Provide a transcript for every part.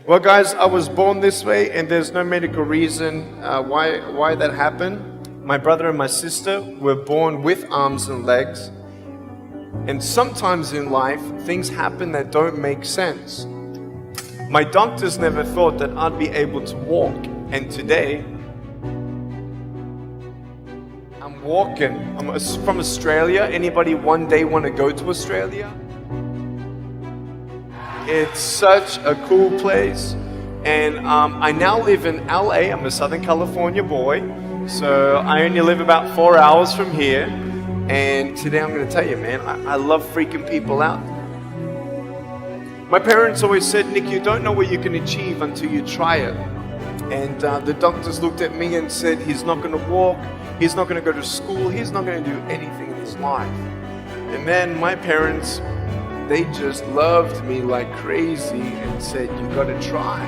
Well, guys, I was born this way, and there's no medical reason why that happened. My brother and my sister were born with arms and legs, and sometimes in life, things happen that don't make sense. My doctors never thought that I'd be able to walk, and today, I'm walking. I'm from Australia. Anybody one day want to go to Australia? It's such a cool place, and I now live in LA. I'm a Southern California boy, so I only live about 4 hours from here. And today I'm going to tell you, man, I love freaking people out. My parents always said, Nick, you don't know what you can achieve until you try it. And the doctors looked at me and said, he's not going to walk, he's not going to go to school, he's not going to do anything in his life. And then my parents, they just loved me like crazy and said, you gotta try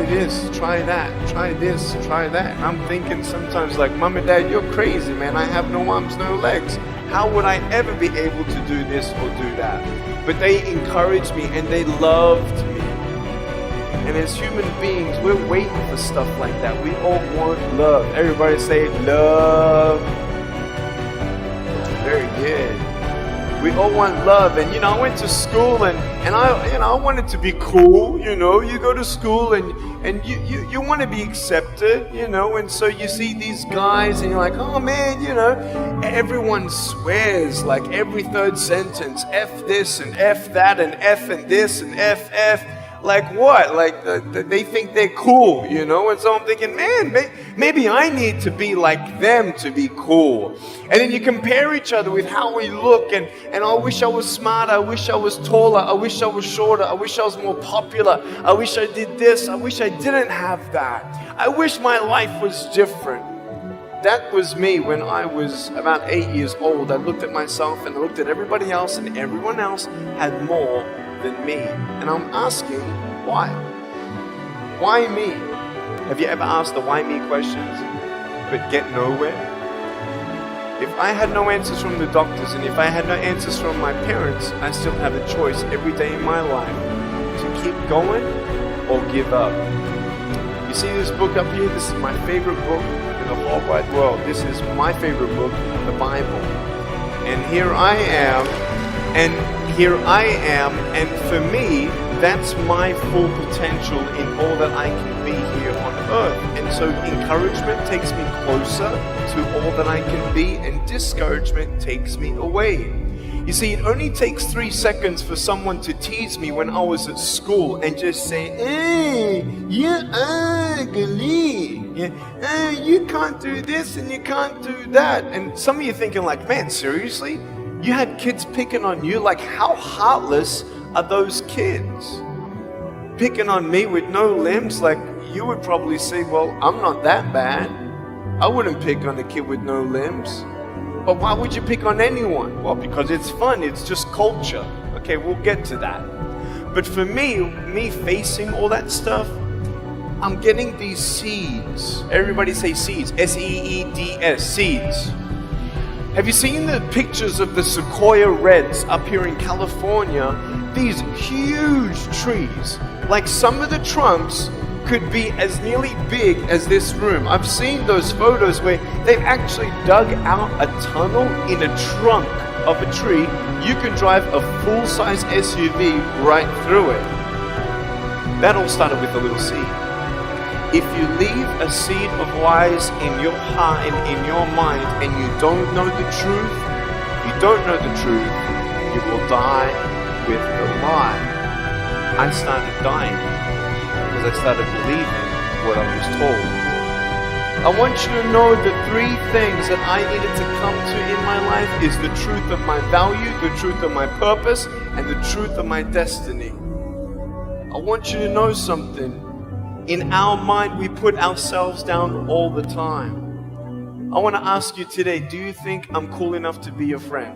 this, try that, try this, try that. And I'm thinking sometimes like, Mom and Dad, you're crazy, man. I have no arms, no legs. How would I ever be able to do this or do that? But they encouraged me and they loved me. And as human beings, we're waiting for stuff like that. We all want love. Everybody say love. Very good. We all want love, and I went to school, and I wanted to be cool. You go to school, and you want to be accepted, and so you see these guys, and you're like, oh man, everyone swears like every third sentence, F this and F that and F and this and F. Like what? Like they think they're cool, And so I'm thinking, man, maybe I need to be like them to be cool. And then you compare each other with how we look, and I wish I was smarter, I wish I was taller, I wish I was shorter, I wish I was more popular, I wish I did this, I wish I didn't have that. I wish my life was different. That was me when I was about 8 years old. I looked at myself and I looked at everybody else, and everyone else had more than me. And I'm asking, why? Why me? Have you ever asked the why me questions but get nowhere? If I had no answers from the doctors, and if I had no answers from my parents, I still have a choice every day in my life to keep going or give up. You see this book up here? This is my favorite book in the whole wide world. This is my favorite book, the Bible. And here I am, and for me, that's my full potential in all that I can be here on earth. And so encouragement takes me closer to all that I can be, and discouragement takes me away. You see, it only takes 3 seconds for someone to tease me when I was at school and just say, hey, you're ugly. You can't do this and you can't do that. And some of you thinking like, man, seriously? You had kids picking on you? Like, how heartless are those kids? Picking on me with no limbs? Like, you would probably say, well, I'm not that bad. I wouldn't pick on a kid with no limbs. But why would you pick on anyone? Well, because it's fun. It's just culture. Okay, we'll get to that. But for me facing all that stuff, I'm getting these seeds. Everybody say seeds. S-E-E-D-S, seeds. Have you seen the pictures of the sequoia reds up here in California? These huge trees. Like some of the trunks could be as nearly big as this room. I've seen those photos where they've actually dug out a tunnel in a trunk of a tree. You can drive a full-size SUV right through it. That all started with a little seed. If you leave a seed of lies in your heart and in your mind, and you don't know the truth, you will die with the lie. I started dying because I started believing what I was told. I want you to know the 3 things that I needed to come to in my life is the truth of my value, the truth of my purpose, and the truth of my destiny. I want you to know something. In our mind, we put ourselves down all the time. I want to ask you today, do you think I'm cool enough to be your friend?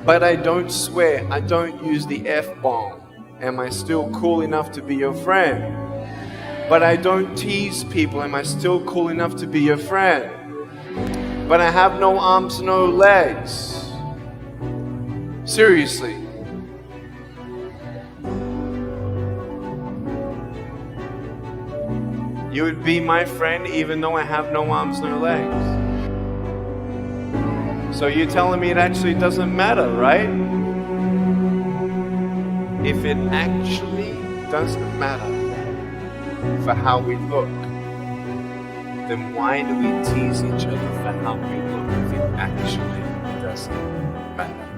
But I don't swear, I don't use the F-bomb. Am I still cool enough to be your friend? But I don't tease people. Am I still cool enough to be your friend? But I have no arms, no legs. Seriously. You would be my friend even though I have no arms, no legs. So you're telling me it actually doesn't matter, right? If it actually doesn't matter for how we look, then why do we tease each other for how we look if it actually doesn't matter?